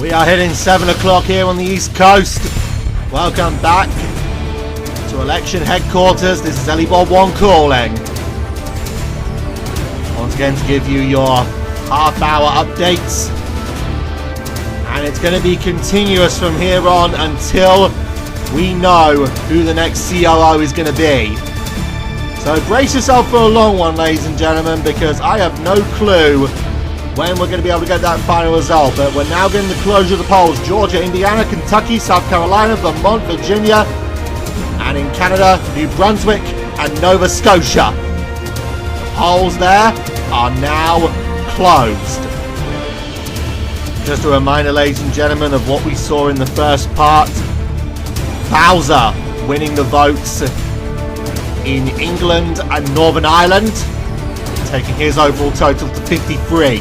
We are hitting 7 o'clock here on the East Coast. Welcome back to election headquarters. This is Ellie Bob 1 calling. Once again to give you your half-hour updates. And it's going to be continuous from here on until we know who the next COO is going to be. So brace yourself for a long one, ladies and gentlemen, because I have no clue when we're going to be able to get that final result. But we're now getting the closure of the polls. Georgia, Indiana, Kentucky, South Carolina, Vermont, Virginia, and in Canada, New Brunswick and Nova Scotia. The polls there are now closed. Just a reminder, ladies and gentlemen, of what we saw in the first part. Bowser winning the votes in England and Northern Ireland, taking his overall total to 53.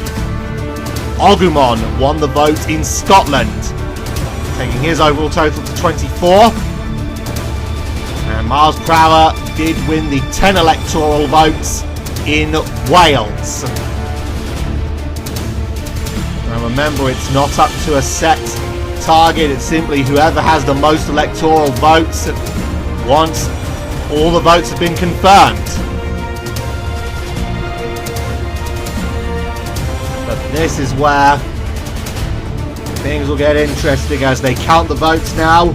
Ogumon won the vote in Scotland, taking his overall total to 24. And Miles Prower did win the 10 electoral votes in Wales. Now remember, it's not up to a set target, it's simply whoever has the most electoral votes once all the votes have been confirmed. But this is where things will get interesting as they count the votes now.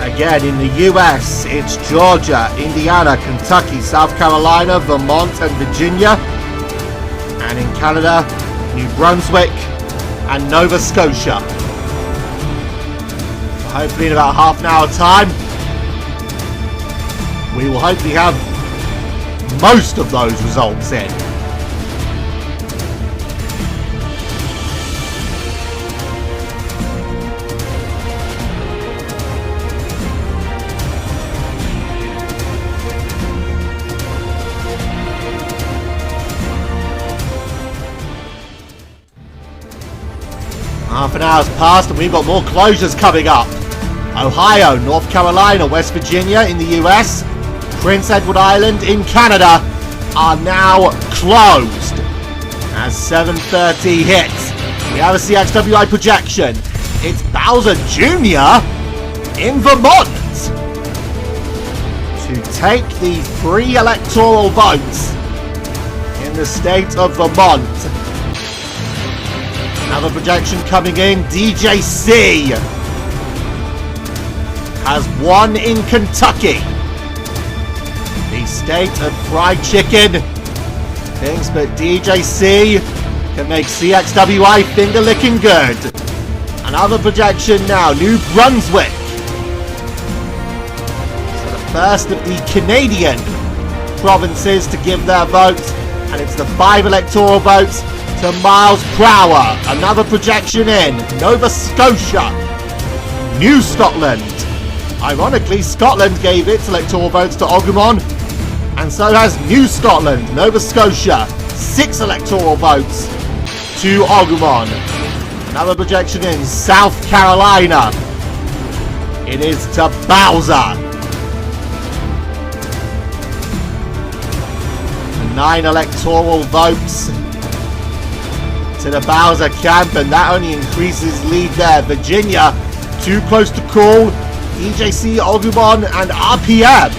Again, in the US, it's Georgia, Indiana, Kentucky, South Carolina, Vermont and Virginia. And in Canada, New Brunswick and Nova Scotia. So hopefully in about half an hour time, we will hopefully have most of those results in. Half an hour's passed and we've got more closures coming up. Ohio, North Carolina, West Virginia in the US, Prince Edward Island in Canada are now closed. As 7:30 hits, we have a CXWI projection. It's Bowser Jr. in Vermont to take the 3 electoral votes in the state of Vermont. Another projection coming in. DJC has won in Kentucky, the state of fried chicken. Things but DJC can make CXWI finger licking good. Another projection now. New Brunswick. So the first of the Canadian provinces to give their votes, and it's the 5 electoral votes to Miles Prower. Another projection in. Nova Scotia. New Scotland. Ironically, Scotland gave its electoral votes to Ogumon, and so has New Scotland. Nova Scotia, 6 electoral votes to Ogumon. Another projection in. South Carolina. It is to Bowser. 9 electoral votes to the Bowser camp, and that only increases lead there. Virginia, too close to call. DJC, Ogumon and RPM,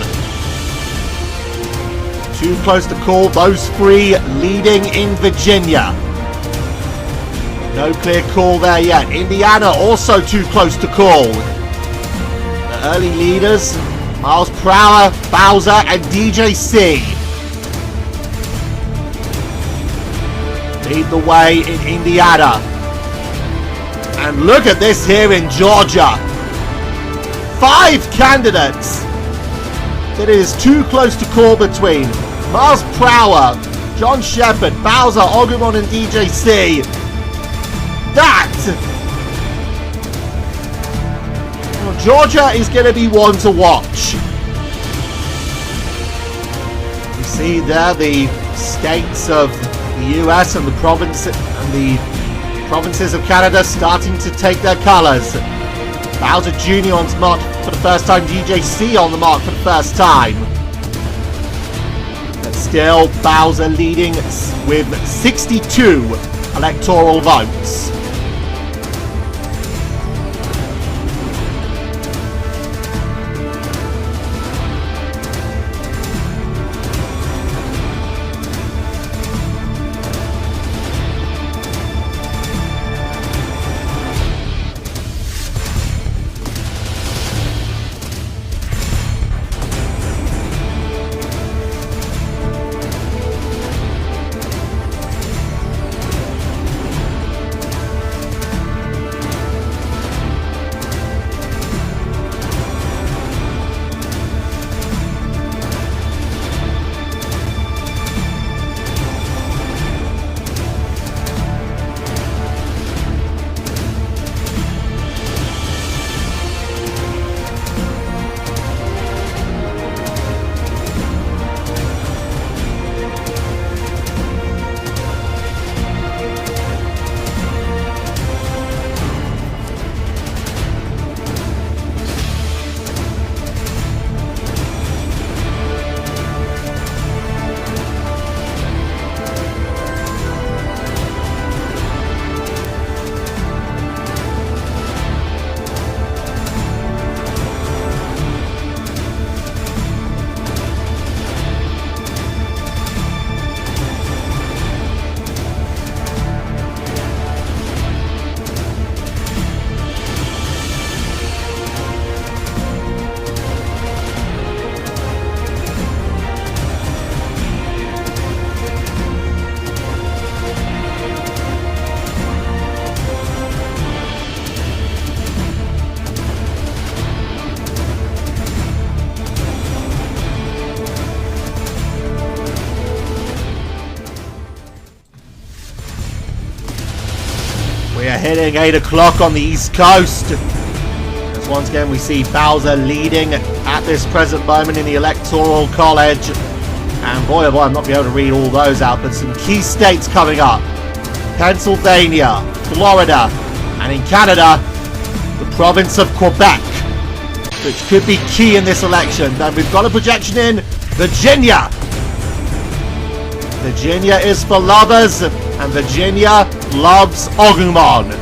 too close to call. Those 3 leading in Virginia. No clear call there yet. Indiana also too close to call. The early leaders, Miles Prower, Bowser and DJC, lead the way in Indiana. And look at this here in Georgia. 5 candidates that it is too close to call between. Miles Prower, John Shepard, Bowser, Ogumon and DJC. That, well, Georgia is going to be one to watch. You see there the states of the US and the provinces of Canada starting to take their colours. Bowser Jr. on the mark for the first time. DJC on the mark for the first time. But still, Bowser leading with 62 electoral votes. We are hitting 8 o'clock on the East Coast. As once again we see Bowser leading at this present moment in the Electoral College. And boy oh boy, I'm not going to be able to read all those out, but some key states coming up. Pennsylvania, Florida, and in Canada, the province of Quebec, which could be key in this election. Then we've got a projection in Virginia. Virginia is for lovers, and Virginia loves Agumon.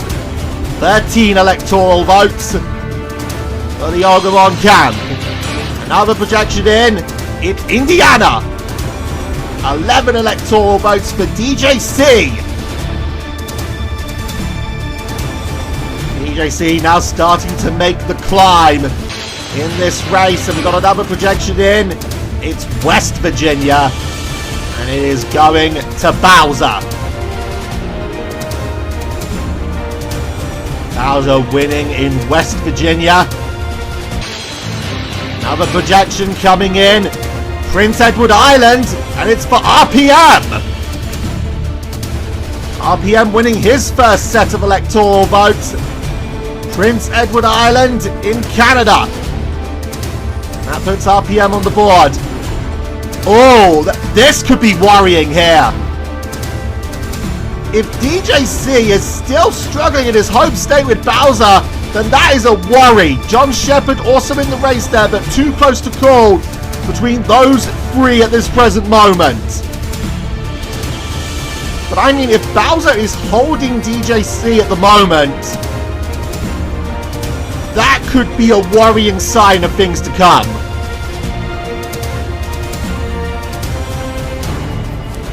13 electoral votes for the Agumon camp. Another projection in Indiana. 11 electoral votes for DJC. DJC now starting to make the climb in this race, and we've got another projection in. It's West Virginia, and it is going to Bowser. Bowser winning in West Virginia. Another projection coming in. Prince Edward Island, and it's for RPM. RPM winning his first set of electoral votes. Prince Edward Island in Canada. That puts RPM on the board. Oh, this could be worrying here. If DJC is still struggling in his home state with Bowser, then that is a worry. John Shepard also in the race there, but too close to call between those three at this present moment. But I mean, if Bowser is holding DJC at the moment, that could be a worrying sign of things to come.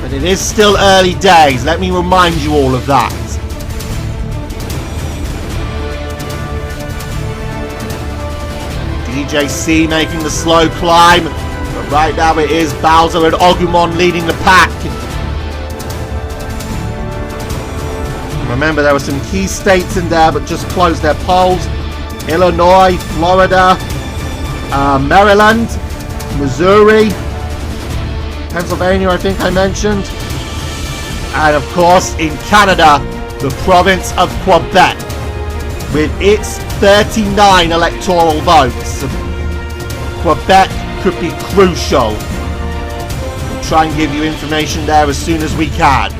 But it is still early days. Let me remind you all of that. DJC making the slow climb. But right now it is Bowser and Agumon leading the pack. Remember, there were some key states in there but just closed their polls. Illinois, Florida, Maryland, Missouri, Pennsylvania, I think I mentioned. And of course, in Canada, the province of Quebec, with its 39 electoral votes. Quebec could be crucial. We'll try and give you information there as soon as we can.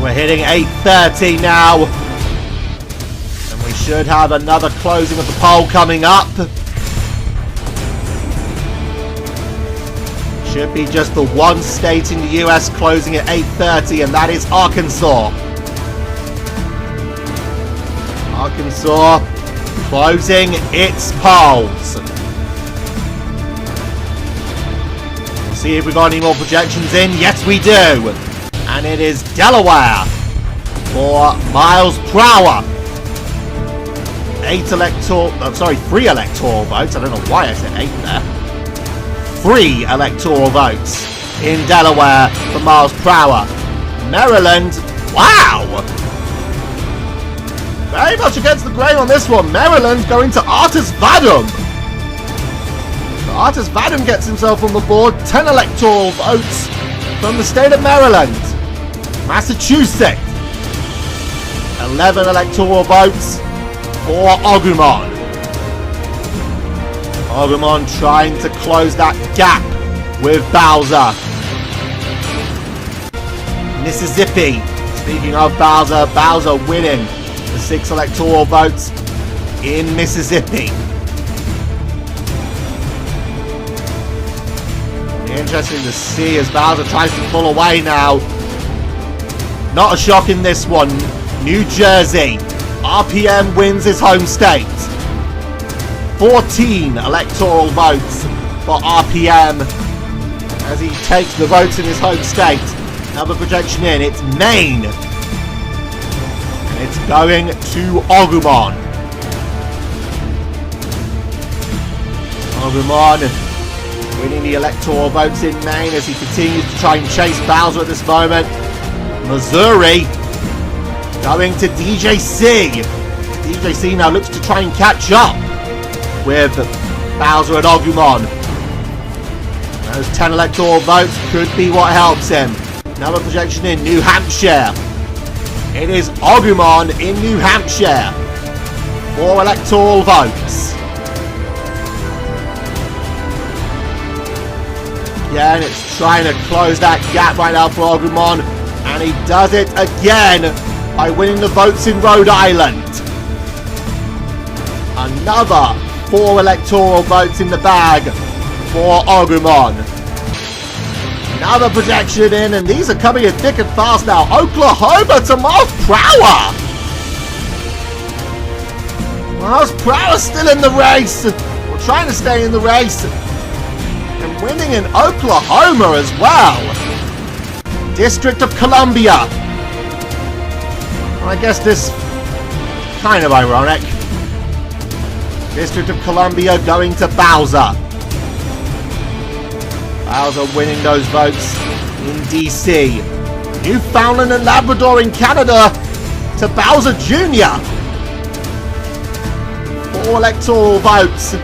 We're hitting 8:30 now, and we should have another closing of the poll coming up. Should be just the one state in the US closing at 8:30, and that is Arkansas. Arkansas closing its polls. We'll see if we've got any more projections in. Yes, we do. And it is Delaware for miles per hour. 3 electoral votes. I don't know why I said 8 there. 3 electoral votes in Delaware for miles per hour. Maryland, wow! Very much against the grain on this one. Maryland going to Artis Vadum. Artis Vadum gets himself on the board. 10 electoral votes from the state of Maryland. Massachusetts. 11 electoral votes for Agumon. Agumon trying to close that gap with Bowser. Mississippi. Speaking of Bowser, Bowser winning the 6 electoral votes in Mississippi. Interesting to see as Bowser tries to pull away now. Not a shock in this one. New Jersey. RPM wins his home state. 14 electoral votes for RPM as he takes the votes in his home state. Another projection in. It's Maine. And it's going to Agumon. Agumon winning the electoral votes in Maine as he continues to try and chase Bowser at this moment. Missouri going to DJC. DJC now looks to try and catch up with Bowser and Agumon. Those 10 electoral votes could be what helps him. Another projection in New Hampshire. It is Agumon in New Hampshire. 4 electoral votes. Again, it's trying to close that gap right now for Agumon. And he does it again by winning the votes in Rhode Island. Another 4 electoral votes in the bag for Agumon. Another projection in, and these are coming in thick and fast now. Oklahoma to Miles Prower. Miles Prower still in the race. We're trying to stay in the race. And winning in Oklahoma as well. District of Columbia. I guess this kind of ironic. District of Columbia going to Bowser. Bowser winning those votes in DC. Newfoundland and Labrador in Canada to Bowser Jr. 4 electoral votes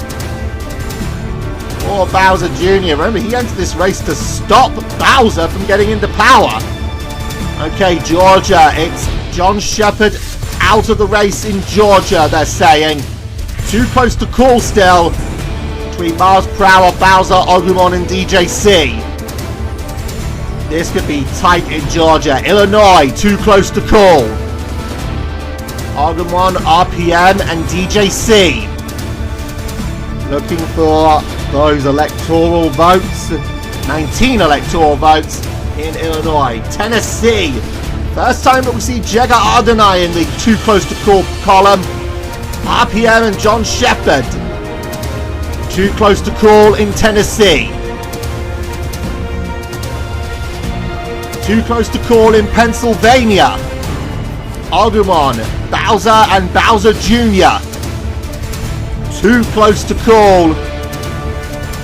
for Bowser Jr. Remember, he entered this race to stop Bowser from getting into power. Okay, Georgia. It's John Shepard out of the race in Georgia, they're saying. Too close to call still between Miles Prower, Bowser, Agumon, and DJC. This could be tight in Georgia. Illinois, too close to call. Agumon, RPM, and DJC. Looking for those electoral votes. 19 electoral votes in Illinois. Tennessee. First time that we see Jega Ardenai in the too close to call column. RPM and John Shepard. Too close to call in Tennessee. Too close to call in Pennsylvania. Agumon, Bowser, and Bowser Jr. Too close to call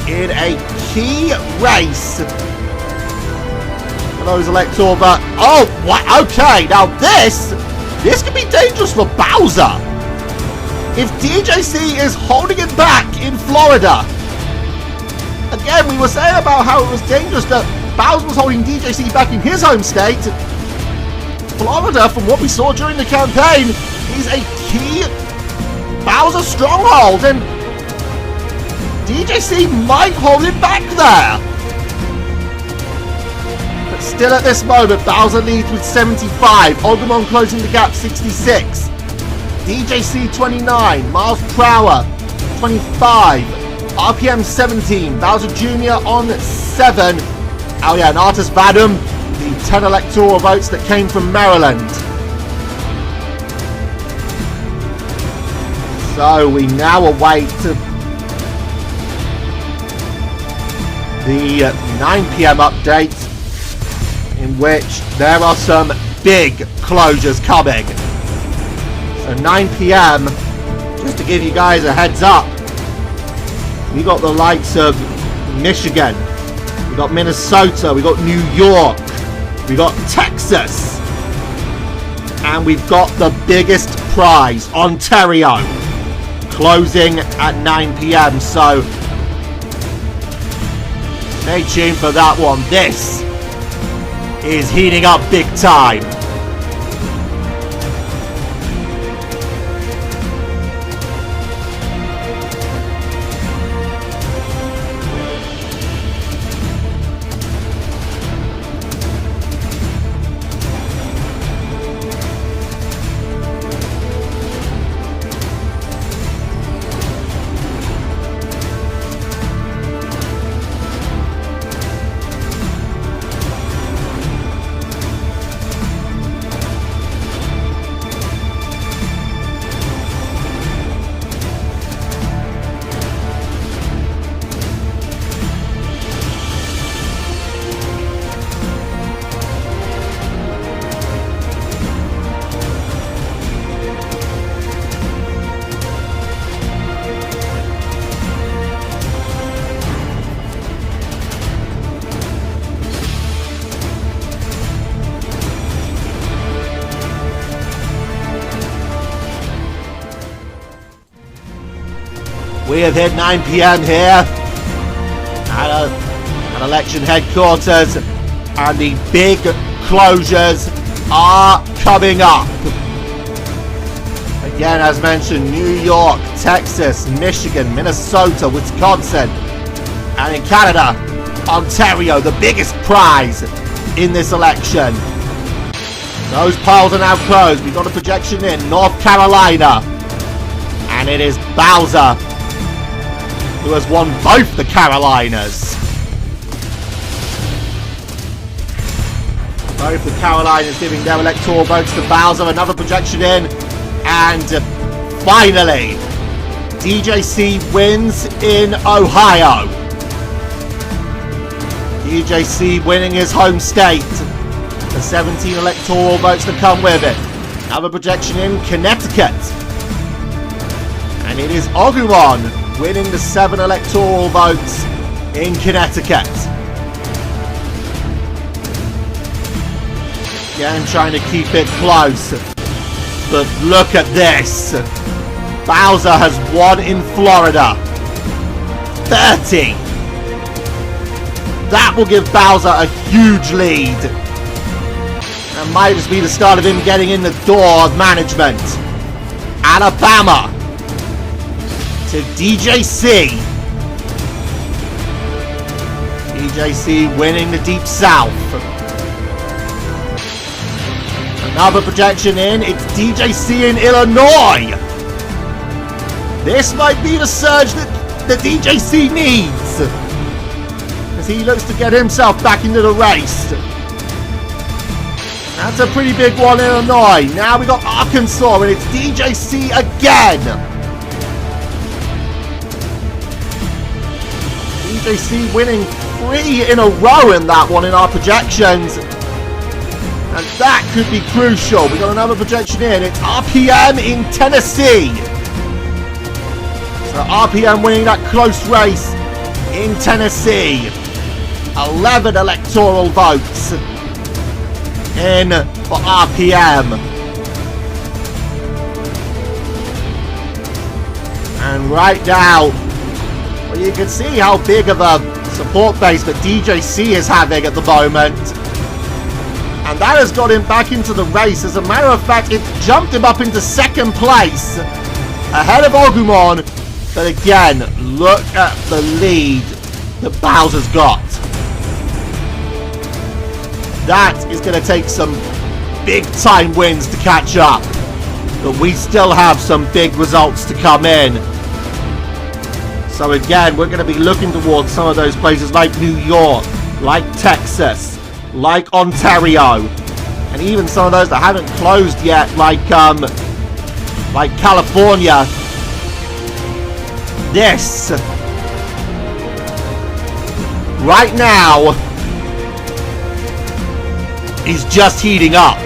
in a key race for those electoral votes. Oh, what? Okay, now this could be dangerous for Bowser. If DJC is holding it back in Florida. Again, we were saying about how it was dangerous that Bowser was holding DJC back in his home state. Florida, from what we saw during the campaign, is a key Bowser stronghold, and DJC might hold it back there. But still at this moment, Bowser leads with 75. Agumon closing the gap, 66. DJC 29, Miles Prower 25, RPM 17, Bowser Jr. on 7. Oh yeah, and Artis Vadum, the 10 electoral votes that came from Maryland. So we now await the 9 PM update, in which there are some big closures coming. So 9 PM, just to give you guys a heads up, we got the likes of Michigan, we got Minnesota, we got New York, we got Texas, and we've got the biggest prize, Ontario, closing at 9 PM. So Stay tuned for that one. This is heating up big time. We have hit 9 PM here at election headquarters, and the big closures are coming up. Again, as mentioned, New York, Texas, Michigan, Minnesota, Wisconsin, and in Canada, Ontario, the biggest prize in this election. Those polls are now closed. We've got a projection in North Carolina, and it is Bowser who has won both the Carolinas. Both the Carolinas giving their electoral votes to Bowser. Another projection in, and finally, DJC wins in Ohio. DJC winning his home state. The 17 electoral votes that come with it. Another projection in Connecticut. And it is Ogumon winning the 7 electoral votes in Connecticut. Again, trying to keep it close. But look at this. Bowser has won in Florida. 30. That will give Bowser a huge lead. That might just be the start of him getting in the door of management. Alabama to DJC. DJC winning the Deep South. Another projection in, it's DJC in Illinois. This might be the surge that DJC needs, as he looks to get himself back into the race. That's a pretty big one in Illinois. Now we got Arkansas, and it's DJC again. DJC winning 3 in a row in that one in our projections. And that could be crucial. We got another projection in. It's RPM in Tennessee. So RPM winning that close race in Tennessee. 11 electoral votes in for RPM. And right now, well, you can see how big of a support base that DJC is having at the moment. And that has got him back into the race. As a matter of fact, it jumped him up into 2nd place, ahead of Ogumon. But again, look at the lead that Bowser's got. That is going to take some big time wins to catch up. But we still have some big results to come in. So again, we're going to be looking towards some of those places like New York, like Texas, like Ontario, and even some of those that haven't closed yet, like California. This right now is just heating up.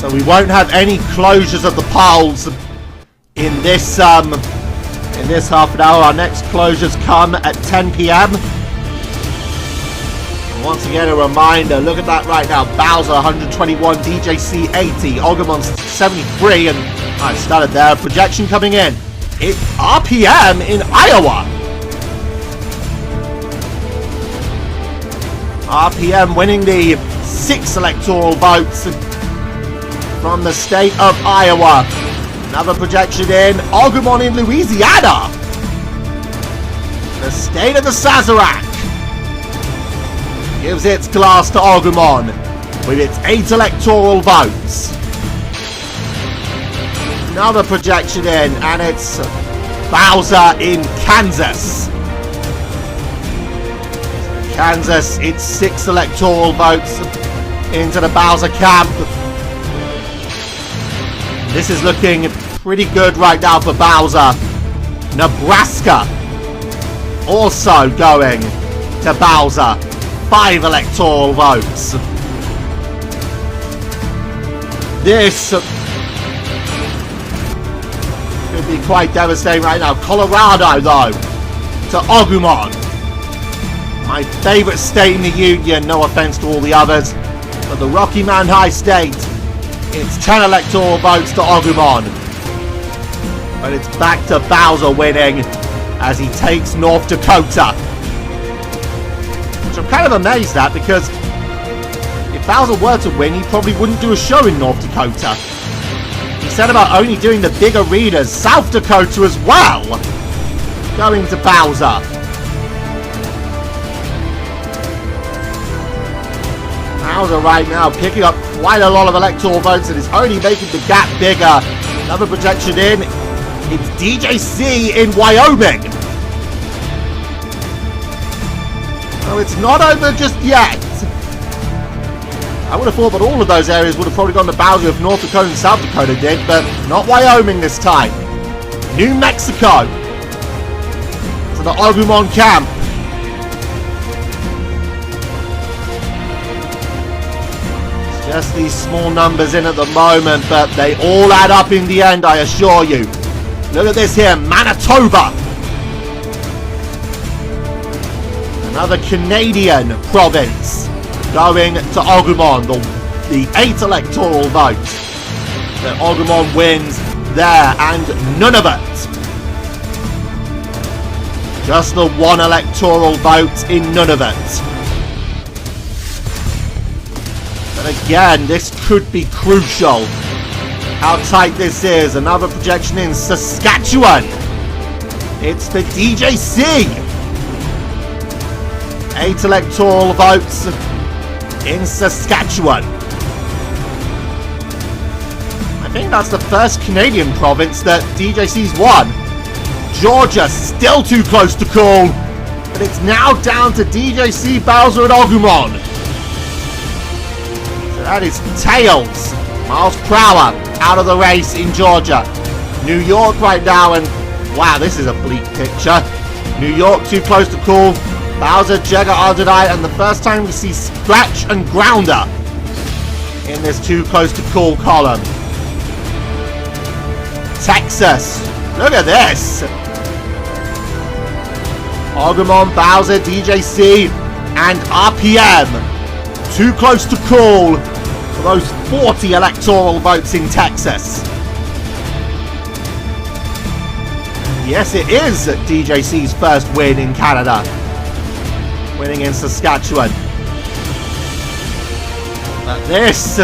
So we won't have any closures of the polls in this half an hour. Our next closures come at 10 p.m. Once again, a reminder, look at that right now. Bowser 121, DJC 80, Ogumon 73, and I started there. Projection coming in. It's RPM in Iowa. RPM winning the 6 electoral votes from the state of Iowa. Another projection in. Ogumon in Louisiana. The state of the Sazerac gives its glass to Ogumon with its 8 electoral votes. Another projection in, and it's Bowser in Kansas. Kansas, its 6 electoral votes into the Bowser camp. This is looking pretty good right now for Bowser. Nebraska also going to Bowser. 5 electoral votes. This could be quite devastating right now. Colorado, though, to Ogumon. My favourite state in the Union, no offence to all the others, but the Rocky Mountain High State, it's 10 electoral votes to Ogumon. But it's back to Bowser winning as he takes North Dakota. Which I'm kind of amazed at, because if Bowser were to win, he probably wouldn't do a show in North Dakota. He said about only doing the big arenas. South Dakota as well going to Bowser. Bowser right now picking up quite a lot of electoral votes and is only making the gap bigger. Another projection in. It's DJC in Wyoming. So it's not over just yet. I would have thought that all of those areas would have probably gone to Bowser if North Dakota and South Dakota did, but not Wyoming this time. New Mexico to the Ogumon camp. It's just these small numbers in at the moment, but they all add up in the end, I assure you. Look at this here, Manitoba. Another Canadian province going to Ogumon. The 8 electoral votes that Ogumon wins there, and Nunavut. Just the 1 electoral vote in Nunavut. But again, this could be crucial. How tight this is. Another projection in Saskatchewan. It's the DJC. 8 electoral votes in Saskatchewan. I think that's the first Canadian province that DJC's won. Georgia, still too close to call, but it's now down to DJC, Bowser, and Ogumon. So that is Tails, miles per hour, out of the race in Georgia. New York right now, and wow, this is a bleak picture. New York too close to call. Bowser, Jagger, Ardonite, and the first time we see Scratch and Grounder in this too close to call column. Texas, look at this. Ogumon, Bowser, DJC, and RPM too close to call for those 40 electoral votes in Texas. Yes, it is DJC's first win in Canada. Winning in Saskatchewan. But this...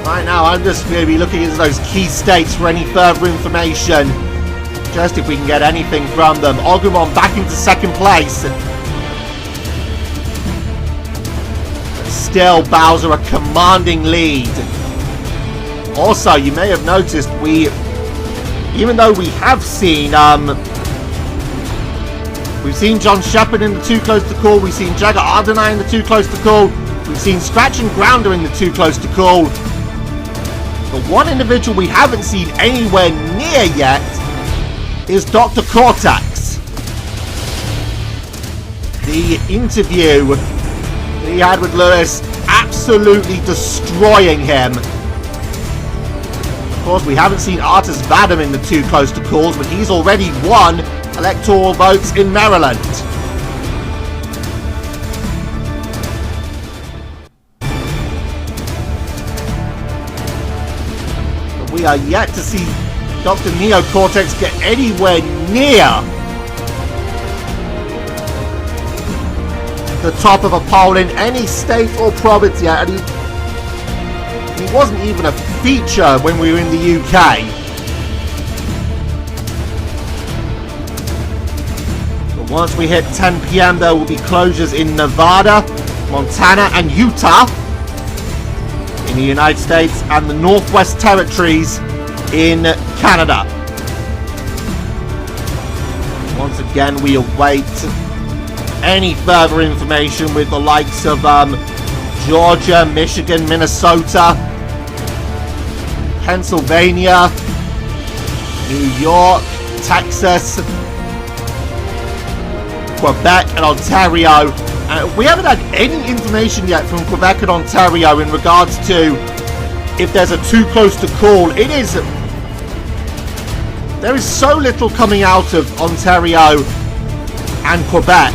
Right now, I'm just going to be looking into those key states for any further information. Just if we can get anything from them. Ogumon back into second place. But still, Bowser a commanding lead. Also, you may have noticed even though we have seen... We've seen John Shepard in the too close to call. We've seen Jagger Ardonite in the too close to call. We've seen Scratch and Grounder in the too close to call. The one individual we haven't seen anywhere near yet is Dr. Cortex. The interview that he had with Lewis absolutely destroying him. Of course, we haven't seen Artis Vadam in the too close to calls, but he's already won electoral votes in Maryland. But we are yet to see Dr. NeoCortex get anywhere near the top of a poll in any state or province yet, and he wasn't even a feature when we were in the UK. But once we hit 10 PM, there will be closures in Nevada, Montana, and Utah in the United States, and the Northwest Territories in Canada. Once again, we await any further information with the likes of Georgia, Michigan, Minnesota, Pennsylvania, New York, Texas, Quebec, and Ontario. We haven't had any information yet from Quebec and Ontario in regards to if there's a too close to call. There is so little coming out of Ontario and Quebec.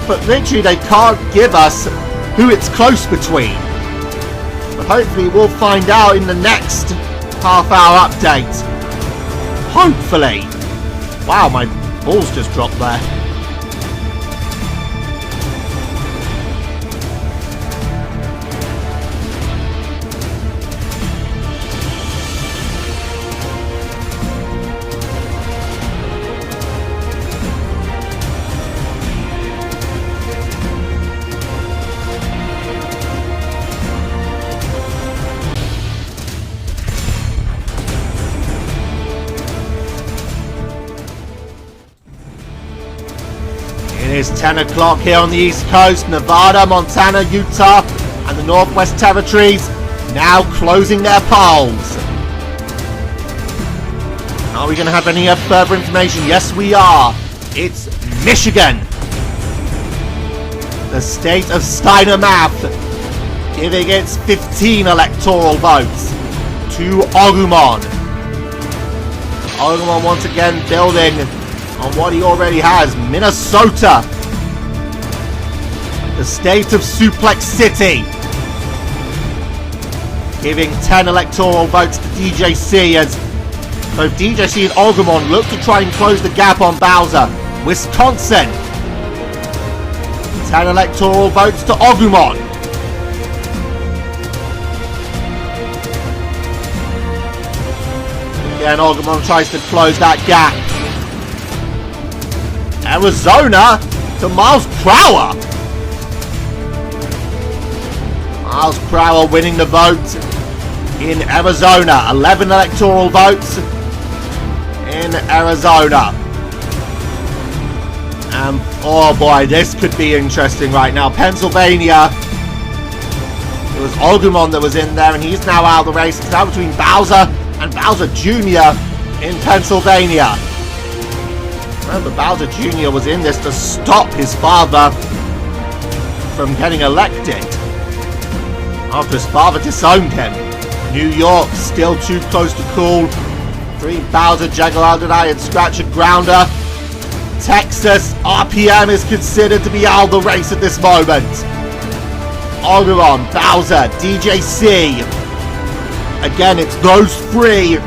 But literally they can't give us who it's close between. But hopefully we'll find out in the next half-hour update. Hopefully. Wow, my balls just dropped there. It is 10 o'clock here on the East Coast. Nevada, Montana, Utah, and the Northwest Territories now closing their polls. Are we going to have any further information? Yes, we are. It's Michigan. The state of Steiner Math giving its 15 electoral votes to Ogumon. Ogumon once again building on what he already has. Minnesota, the state of Suplex City, giving 10 electoral votes to DJC as both DJC and Ogumon look to try and close the gap on Bowser. Wisconsin, 10 electoral votes to Ogumon. Again, Ogumon tries to close that gap. Arizona to Miles Crower. Miles Crower winning the vote in Arizona. 11 electoral votes in Arizona. Oh boy, this could be interesting right now. Pennsylvania. It was Ogumon that was in there, and he's now out of the race. It's now between Bowser and Bowser Jr. in Pennsylvania. Remember, Bowser Jr. was in this to stop his father from getting elected after his father disowned him. New York still too close to call. Between Bowser, Jaguar and Scratcher Grounder. Texas, RPM is considered to be out of the race at this moment. Ogumon, Bowser, DJC. Again, it's those three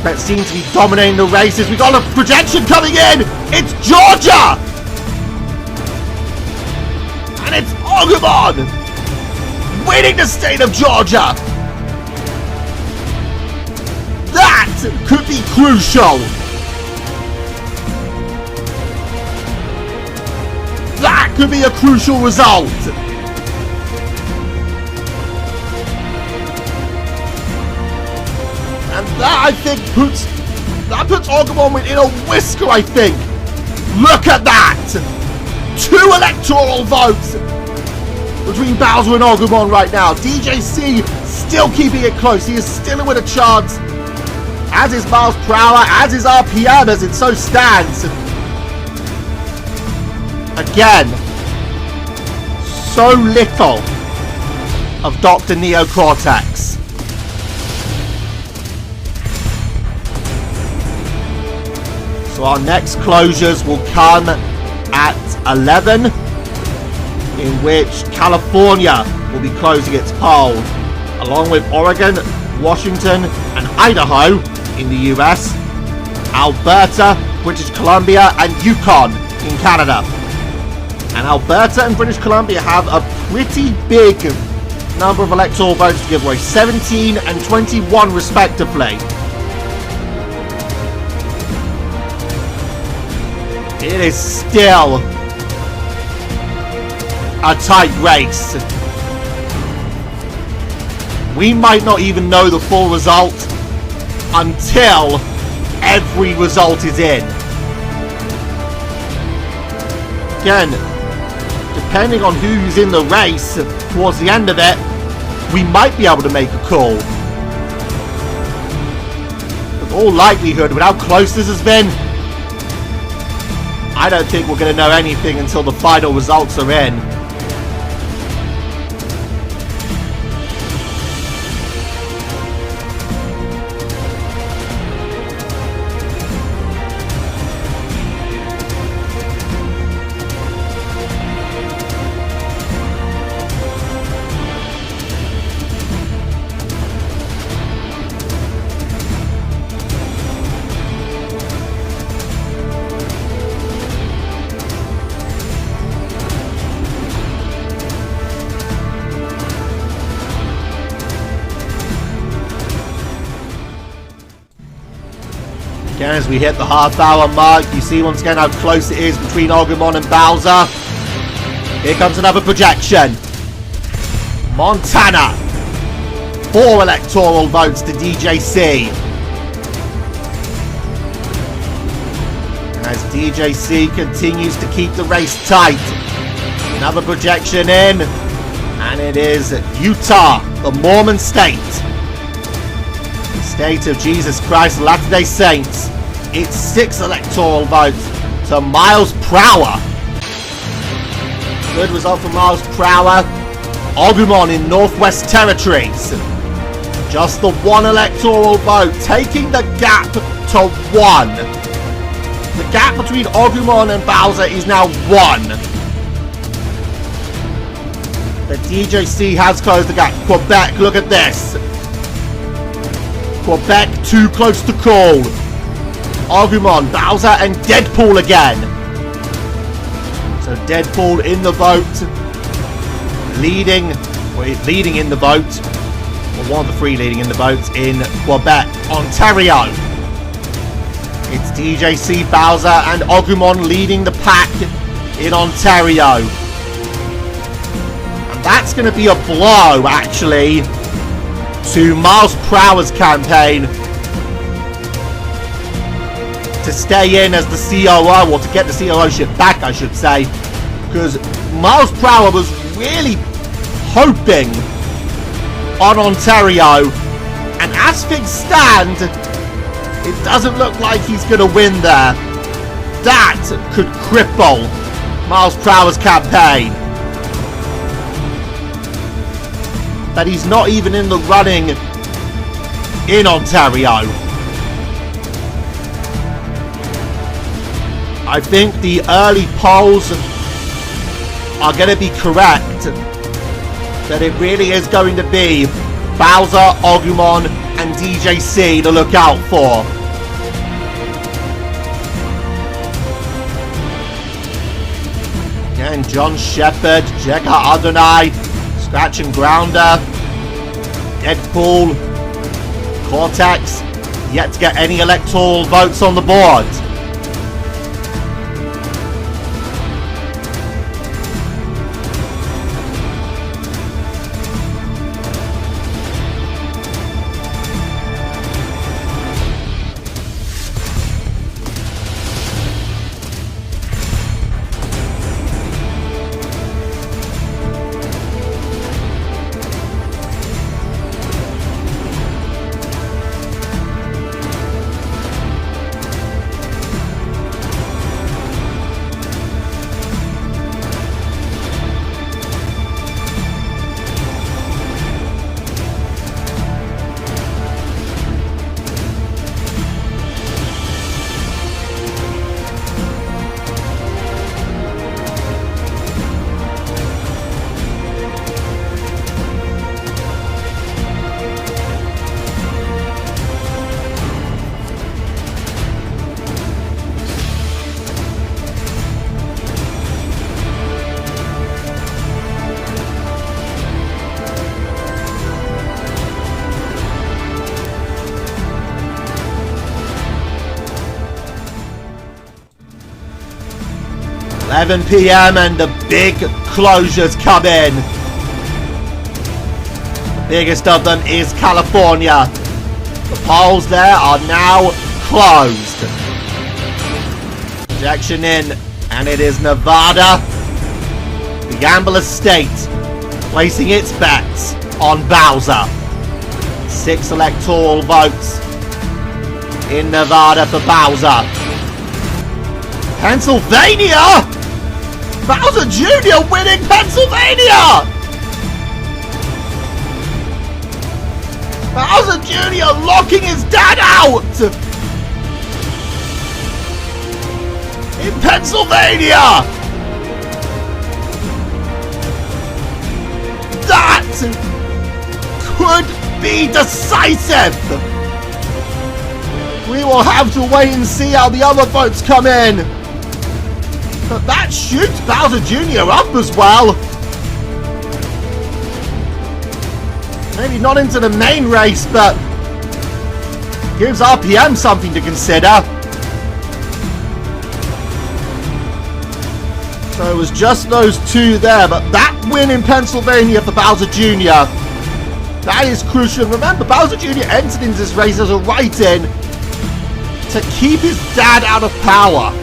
that seem to be dominating the races. We got a projection coming in. It's Georgia, and it's Ogumon winning the state of Georgia. That could be crucial. That could be a crucial result. And that, I think, puts Ogumon in a whisker, I think. Look at that! 2 electoral votes between Bowser and Ogumon right now. DJC still keeping it close. He is still with a chance. As is Miles Prower, as is RPM, as it so stands. Again, so little of Dr. Neocortex. So our next closures will come at 11, in which California will be closing its poll, along with Oregon, Washington, and Idaho in the US, Alberta, British Columbia, and Yukon in Canada. And Alberta and British Columbia have a pretty big number of electoral votes to give away, 17 and 21 respectively. It is still a tight race. We might not even know the full result until every result is in. Again, depending on who's in the race towards the end of it, we might be able to make a call. With all likelihood, with how close this has been, I don't think we're going to know anything until the final results are in. Again, as we hit the half-hour mark, you see once again how close it is between Agumon and Bowser. Here comes another projection. Montana. 4 electoral votes to DJC. As DJC continues to keep the race tight. Another projection in. And it is Utah, the Mormon state. State of Jesus Christ of Latter-day Saints. It's 6 electoral votes to Miles Prower. Good result for Miles Prower. Agumon in Northwest Territories. Just the 1 electoral vote, taking the gap to 1. The gap between Agumon and Bowser is now 1. The DJC has closed the gap. Quebec, look at this. Quebec too close to call. Agumon, Bowser, and Deadpool again. So Deadpool in the vote, leading in the vote, or one of the 3 leading in the votes in Quebec. Ontario, it's DJC, Bowser, and Agumon leading the pack in Ontario. And that's going to be a blow, actually, to Miles Prower's campaign to stay in as the COO, or to get the COO-ship back, I should say, because Miles Prower was really hoping on Ontario, and as things stand, it doesn't look like he's going to win there. That could cripple Miles Prower's campaign. That he's not even in the running in Ontario. I think the early polls are going to be correct. That it really is going to be Bowser, Agumon, and DJC to look out for. Again, John Shepard, Jekka Adonai, Scratch and Grounder, Deadpool, Cortex, yet to get any electoral votes on the board. 11 p.m. and the big closures come in. The biggest of them is California. The polls there are now closed. Projection in, and it is Nevada, the gambler state, placing its bets on Bowser. 6 electoral votes in Nevada for Bowser. Pennsylvania! Bowser Jr. winning Pennsylvania! Bowser Jr. locking his dad out! In Pennsylvania! That could be decisive! We will have to wait and see how the other votes come in. But that shoots Bowser Jr. up as well. Maybe not into the main race, but gives RPM something to consider. So it was just those two there, but that win in Pennsylvania for Bowser Jr., that is crucial. Remember, Bowser Jr. entered into this race as a write-in to keep his dad out of power.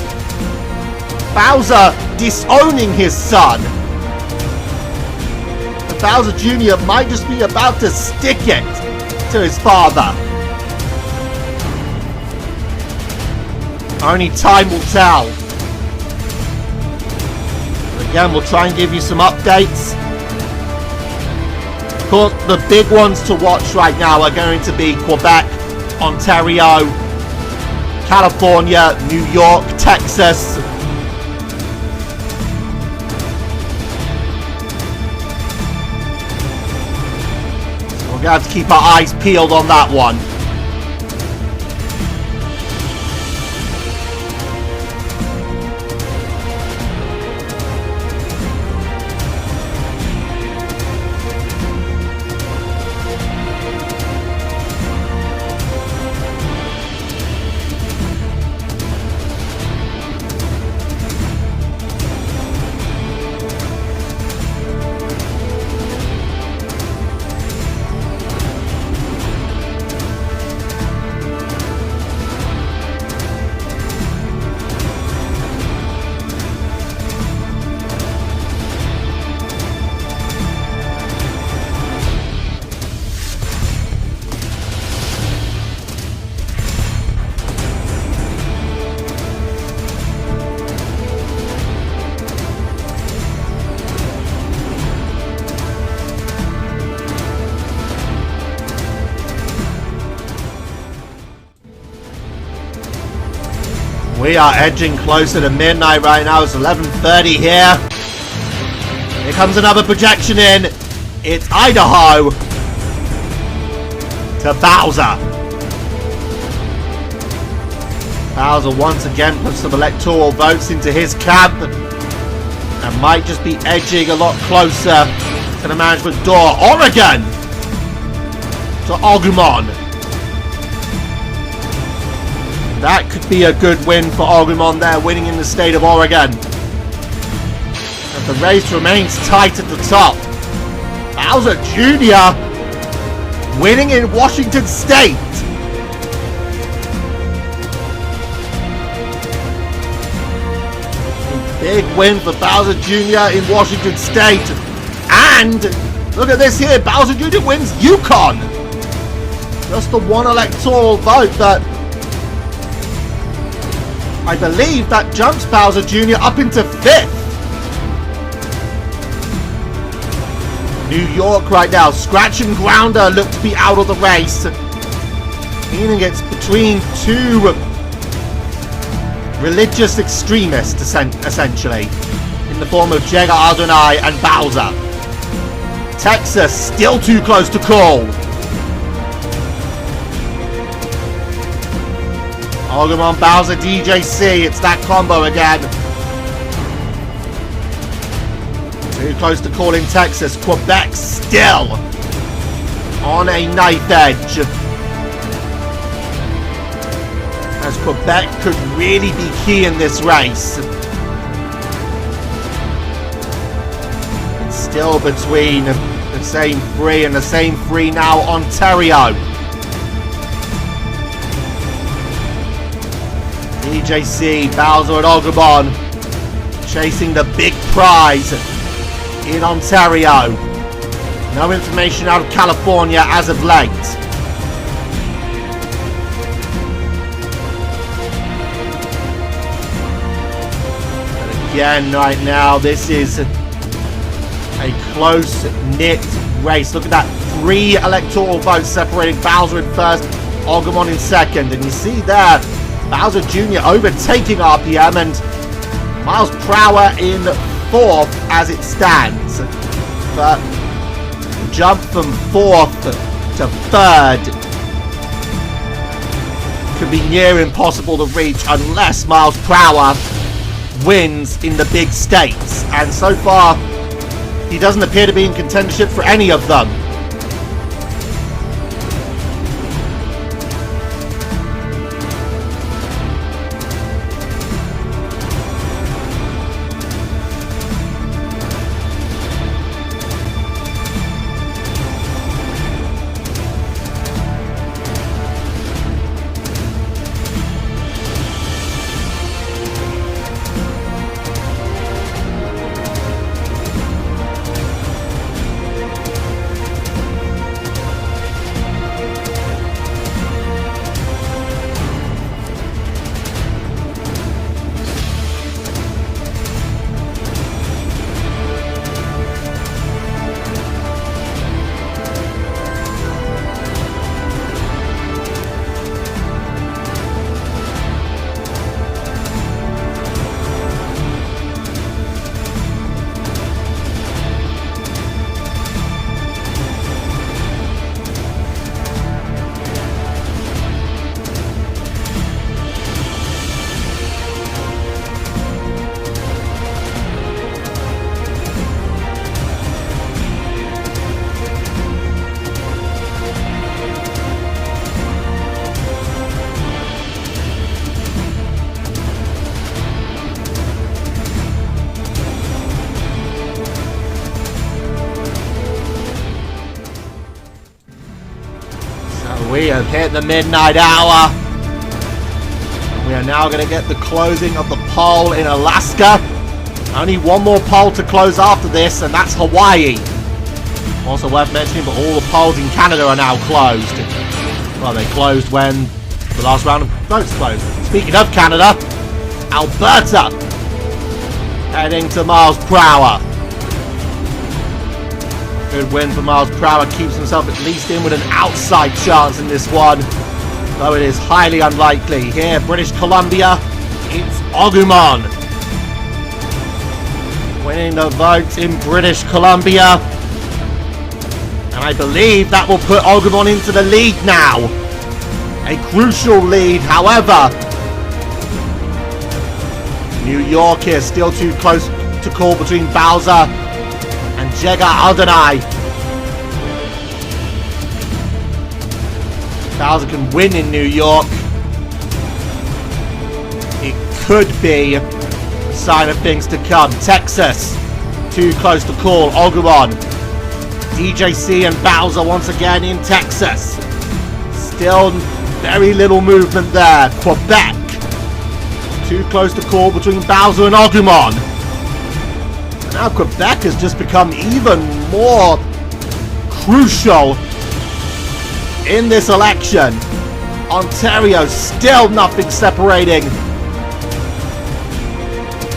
Bowser disowning his son. But Bowser Jr. might just be about to stick it to his father. Only time will tell. Again, we'll try and give you some updates. Of course, the big ones to watch right now are going to be Quebec, Ontario, California, New York, Texas. So we're going to have to keep our eyes peeled on that one. We are edging closer to midnight right now. It's 11:30 here. Here comes another projection in. It's Idaho to Bowser. Bowser once again puts some electoral votes into his camp and might just be edging a lot closer to the management door. Oregon to Agumon. That could be a good win for Agumon there, winning in the state of Oregon. But the race remains tight at the top. Bowser Jr. winning in Washington State. A big win for Bowser Jr. in Washington State. And look at this here, Bowser Jr. wins Yukon. Just the one electoral vote that I believe that jumps Bowser Jr. up into 5th. New York right now, Scratch and Grounder look to be out of the race. Meaning it's between two religious extremists, essentially, in the form of Jega Adonai and Bowser. Texas, still too close to call. Agumon, Bowser, DJC, it's that combo again. Too close to call in Texas. Quebec still on a knife edge. As Quebec could really be key in this race. Still between the same three, and the same three now, Ontario. DJC, Bowser and Ogremon chasing the big prize in Ontario. No information out of California as of late. And again, right now, this is a close-knit race. Look at that. 3 electoral votes separating Bowser in first, Ogremon in second. And you see there, Bowser Jr. overtaking RPM and Miles Prower in fourth as it stands. But jump from fourth to third could be near impossible to reach unless Miles Prower wins in the big states. And so far, he doesn't appear to be in contendership for any of them. We have hit the midnight hour. We are now going to get the closing of the poll in Alaska. Only one more poll to close after this, and that's Hawaii. Also worth mentioning, but all the polls in Canada are now closed. Well, they closed when the last round of votes closed. Speaking of Canada, Alberta heading to Miles Prower. Good win for Miles Prower, keeps himself at least in with an outside chance in this one, though it is highly unlikely. Here, British Columbia, it's Agumon winning the vote in British Columbia, and I believe that will put Agumon into the lead now. A crucial lead, however. New York here, still too close to call between Bowser and Jega Adonai. Bowser can win in New York. It could be a sign of things to come. Texas, too close to call. Agumon, DJC and Bowser once again in Texas. Still very little movement there. Quebec, too close to call between Bowser and Agumon. Now Quebec has just become even more crucial in this election. Ontario, still nothing separating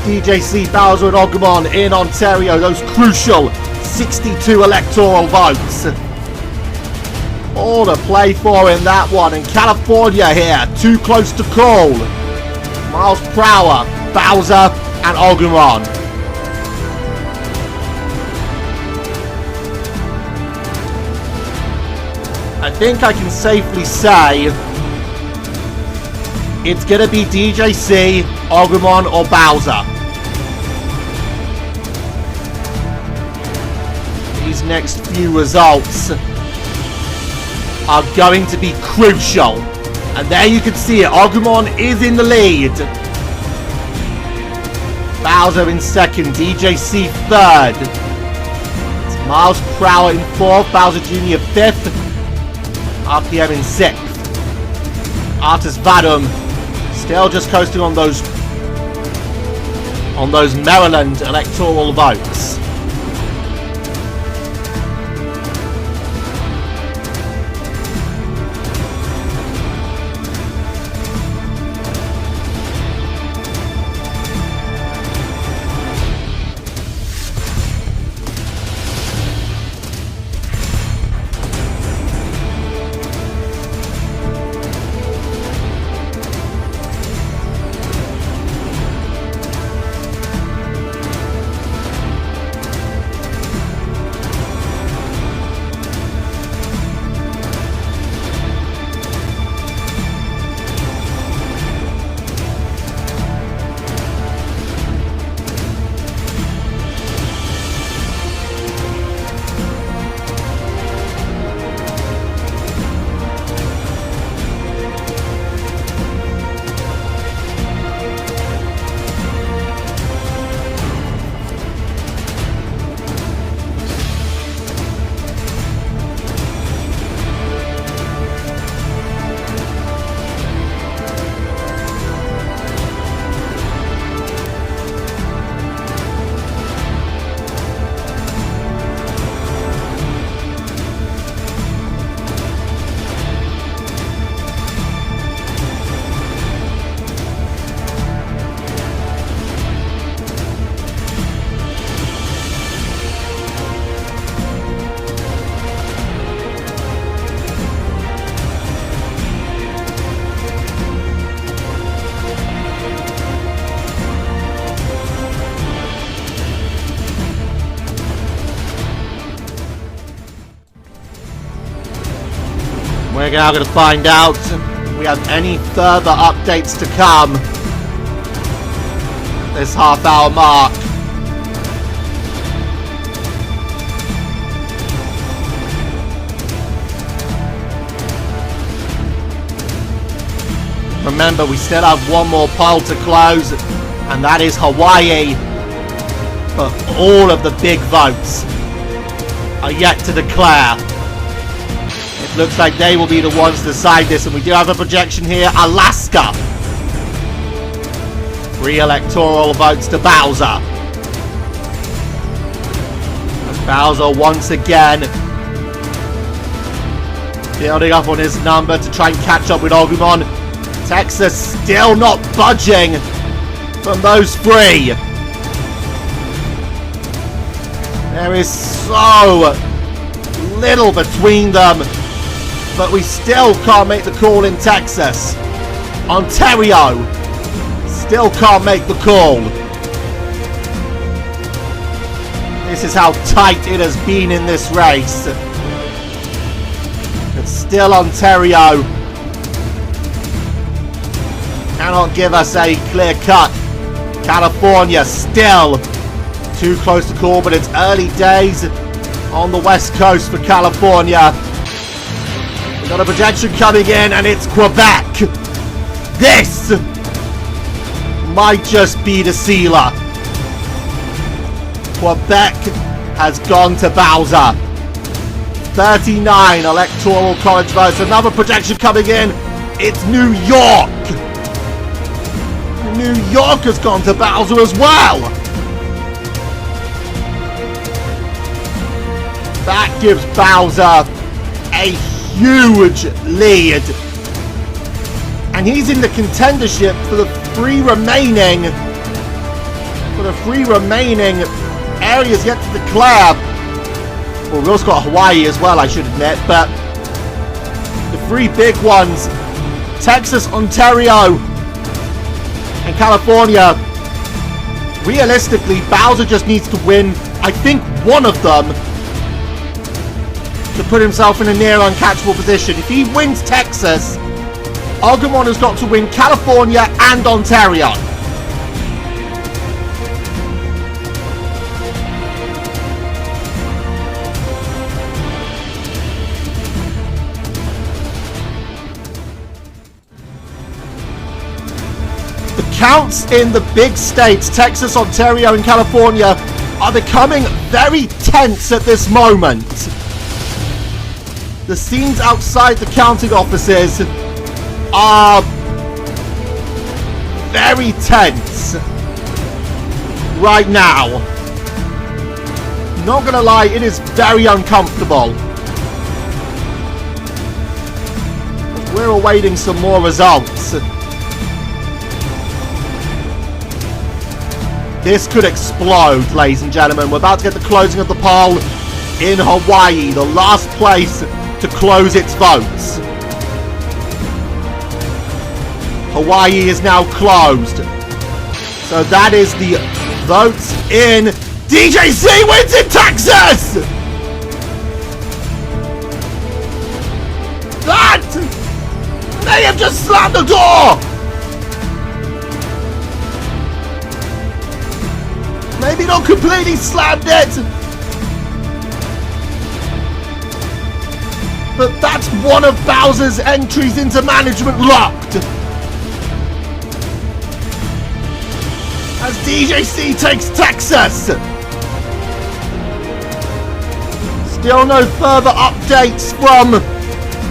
DJC, Bowser and Agumon in Ontario. Those crucial 62 electoral votes. All to play for in that one. And California here, too close to call. Miles Prower, Bowser and Agumon. I think I can safely say it's going to be DJC, Agumon or Bowser. These next few results are going to be crucial. And there you can see it. Agumon is in the lead. Bowser in second. DJC third. Miles per hour in 4th, Bowser Jr. 5th, RPM in 6th. Artis Vadum still just coasting on those Maryland electoral votes. We're now going to find out if we have any further updates to come. This half-hour mark. Remember, we still have one more poll to close, and that is Hawaii. But all of the big votes are yet to declare. It looks like they will be the ones to decide this, and we do have a projection here. Alaska. 3 electoral votes to Bowser. And Bowser once again building up on his number to try and catch up with Agumon. Texas still not budging from those 3. There is so little between them, but we still can't make the call in Texas. Ontario still can't make the call. This is how tight it has been in this race. But still Ontario cannot give us a clear cut. California still too close to call, but it's early days on the west coast for California. We've got a projection coming in, and it's Quebec. This might just be the sealer. Quebec has gone to Bowser. 39 electoral college votes. Another projection coming in. It's New York. New York has gone to Bowser as well. That gives Bowser a huge lead. And he's in the contendership for the 3 remaining areas yet to declare. Well, we've also got Hawaii as well, I should admit, but the 3 big ones, Texas, Ontario, and California. Realistically, Bowser just needs to win, I think, one of them to put himself in a near uncatchable position. If he wins Texas, Agumon has got to win California and Ontario. The counts in the big states, Texas, Ontario, and California, are becoming very tense at this moment. The scenes outside the counting offices are very tense right now. Not gonna lie, it is very uncomfortable. We're awaiting some more results. This could explode, ladies and gentlemen. We're about to get the closing of the poll in Hawaii, the last place to close its votes. Hawaii is now closed. So that is the votes in. DJC wins in Texas! That may have just slammed the door! Maybe not completely slammed it! But that's one of Bowser's entries into management locked! As DJC takes Texas! Still no further updates from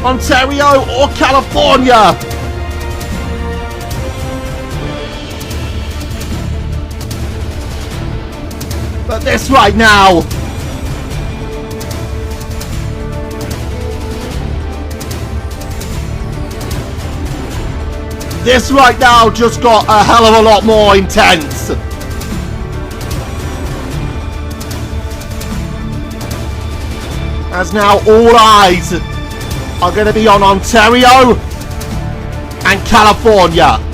Ontario or California! But this right now... This right now just got a hell of a lot more intense. As now all eyes are going to be on Ontario and California.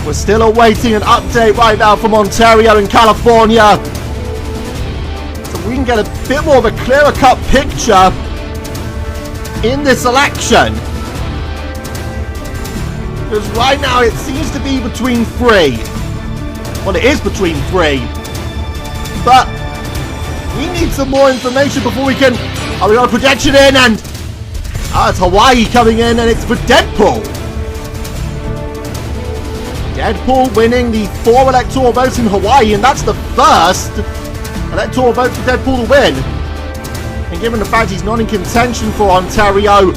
We're still awaiting an update right now from Ontario and California. So we can get a bit more of a clearer cut picture in this election. Because right now it seems to be between three. Well, it is between three. But we need some more information before we can... we got a projection in and... it's Hawaii coming in and it's for Deadpool. Deadpool winning the 4 electoral votes in Hawaii, and that's the first electoral vote for Deadpool to win. And given the fact he's not in contention for Ontario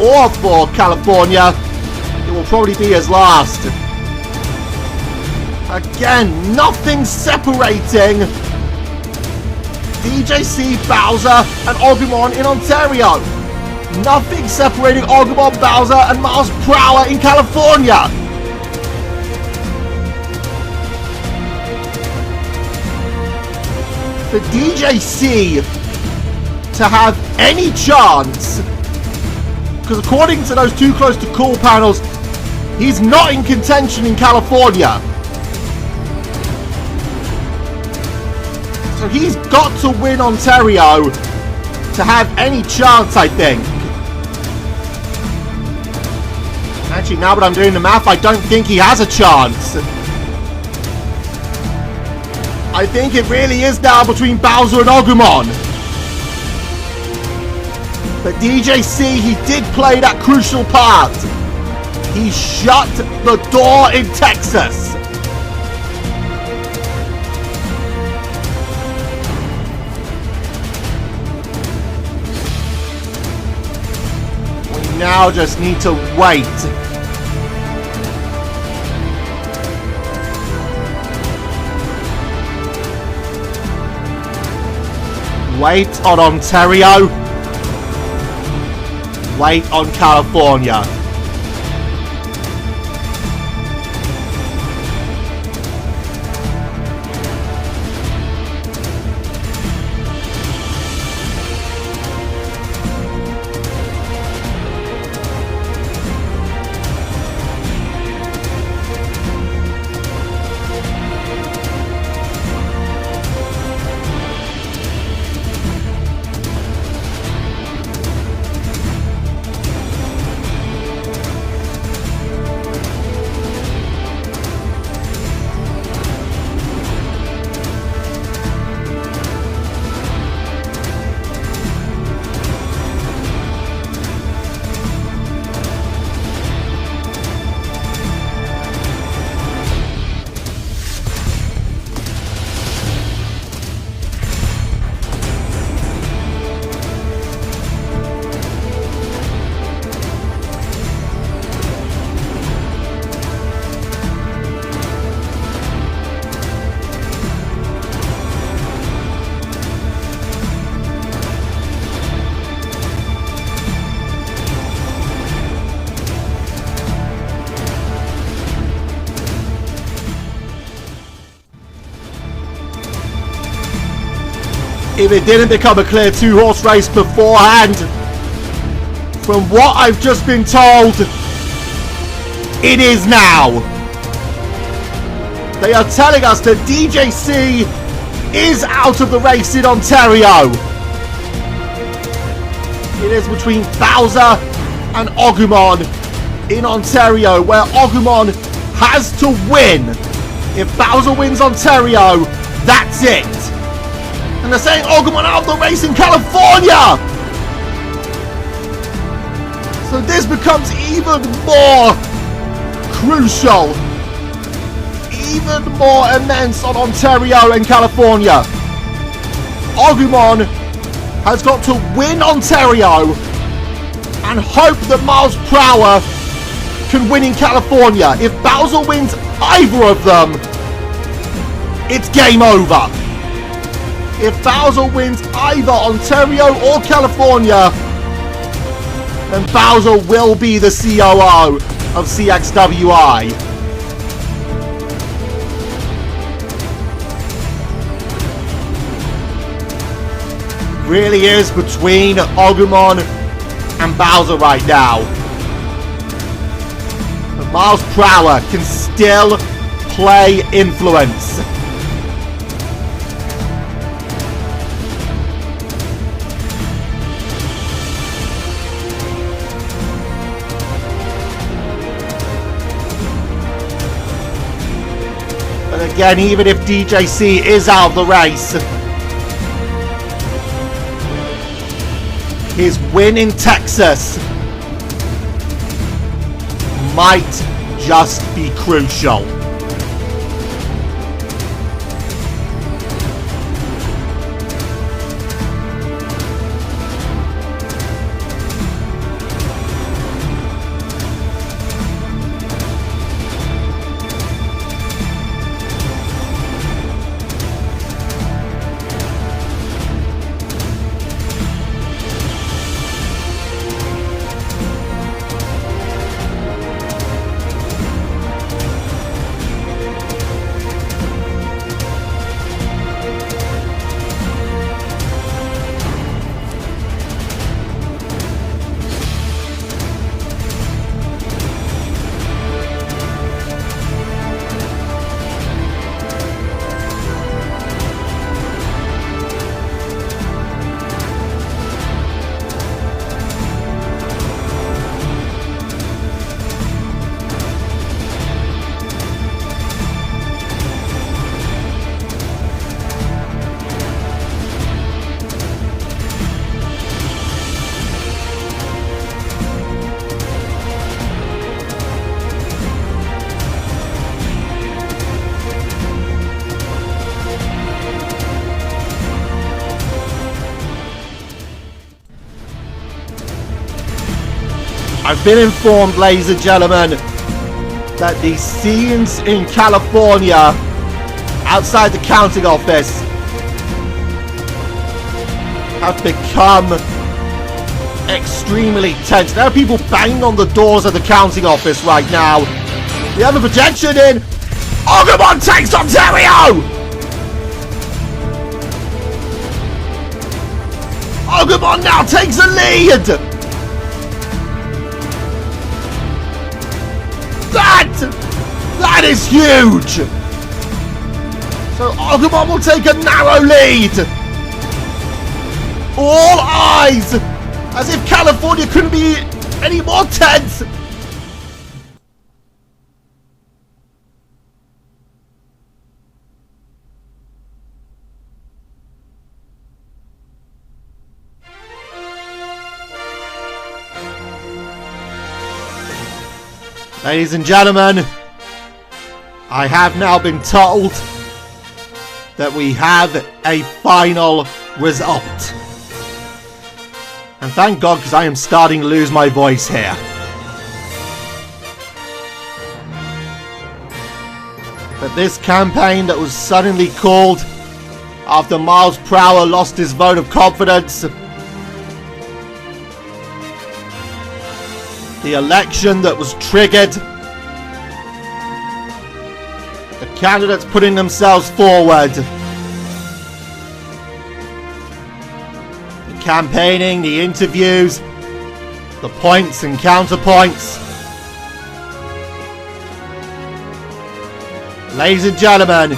or for California, it will probably be his last. Again, nothing separating DJC, Bowser, and Agumon in Ontario. Nothing separating Agumon, Bowser, and Miles Prower in California. For DJC to have any chance, because according to those too close to call panels, he's not in contention in California. So he's got to win Ontario to have any chance, I think. Actually, now that I'm doing the math, I don't think he has a chance. I think it really is now between Bowser and Agumon. But DJC, he did play that crucial part. He shut the door in Texas. We now just need to wait. Wait on Ontario. Wait on California. If it didn't become a clear two-horse race beforehand, from what I've just been told, it is now. They are telling us that DJC is out of the race in Ontario. It is between Bowser and Agumon in Ontario, where Agumon has to win. If Bowser wins Ontario, that's it. And they're saying Agumon out of the race in California. So this becomes even more crucial, even more immense on Ontario and California. Agumon has got to win Ontario and hope that Miles Prower can win in California. If Bowser wins either of them, it's game over. If Bowser wins either Ontario or California, then Bowser will be the COO of CXWI. Really is between Agumon and Bowser right now. But Miles Prower can still play influence. But again, even if DJC is out of the race, his win in Texas might just be crucial. I've been informed, ladies and gentlemen, that the scenes in California outside the counting office have become extremely tense. There are people banging on the doors of the counting office right now. We have a projection in. Agumon takes Ontario! Agumon now takes the lead! That is huge! So Agumon will take a narrow lead! All eyes! As if California couldn't be any more tense! Ladies and gentlemen, I have now been told that we have a final result. And thank God, because I am starting to lose my voice here. But this campaign that was suddenly called after Miles Prower lost his vote of confidence, the election that was triggered, the candidates putting themselves forward, the campaigning, the interviews, the points and counterpoints. Ladies and gentlemen,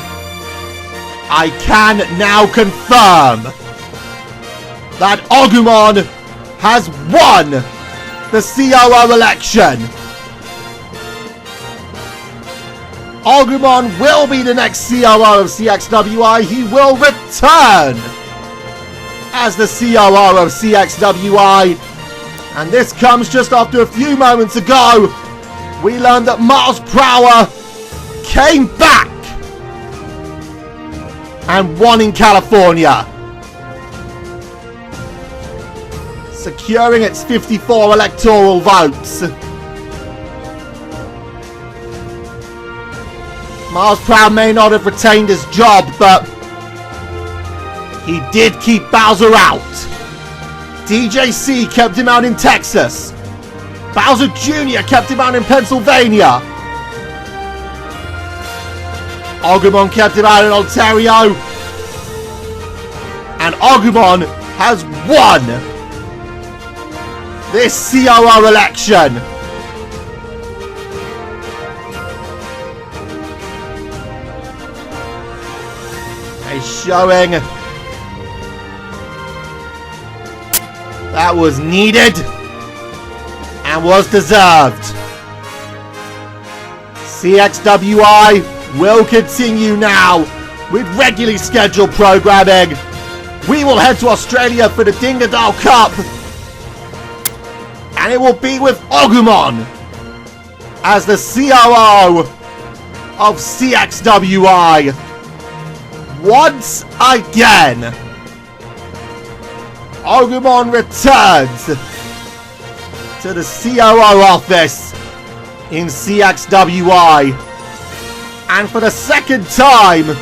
I can now confirm that Agumon has won the COO election. Agumon will be the next COO of CXWI. He will return as the COO of CXWI. And this comes just after a few moments ago we learned that Miles Prower came back and won in California, securing its 54 electoral votes. Miles Prower may not have retained his job, but he did keep Bowser out. DJC kept him out in Texas. Bowser Jr. kept him out in Pennsylvania. Agumon kept him out in Ontario. And Agumon has won this COO election. A showing that was needed and was deserved. CXWI will continue now with regularly scheduled programming. We will head to Australia for the Dingadal Cup, and it will be with Agumon as the COO of CXWI. Once again, Agumon returns to the COO office in CXWI. And for the second time,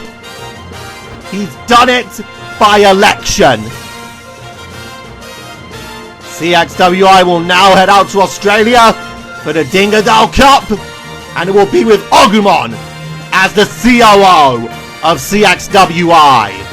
he's done it by election. CXWI will now head out to Australia for the Dingadal Cup, and it will be with Agumon as the COO of CXWI.